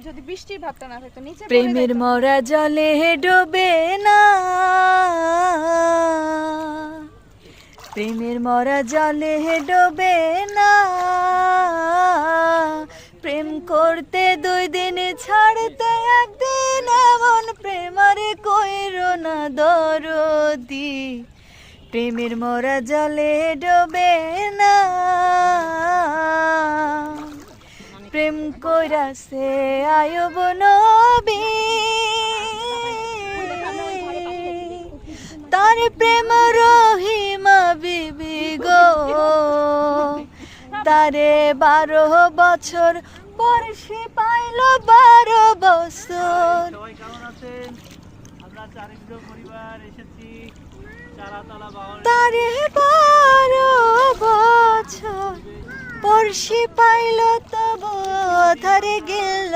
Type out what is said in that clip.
যদি বৃষ্টির ভাবটা না থাকতো নিচে প্রেমের মরা জলে ডোবে না, প্রেমের মরা জলে ডোবে না, প্রেম করতে 2 দিন ছাড়তে 1 দিন, এমন প্রেমারে কইরো না দরদি। প্রেমের মরা জলে ডোবে না, প্রেম কইরাছে আয়ুব নবী, তার প্রেম রহিমা বিবি গো, তারে 12 বছর পর সে পাইল 12 বছর। সবাই কেমন আছেন? আমরা চারিদ্র পরিবার এসেছি চারাতলা বাউল। তারে 12 বছর পর সে পাইল তব তারে গেল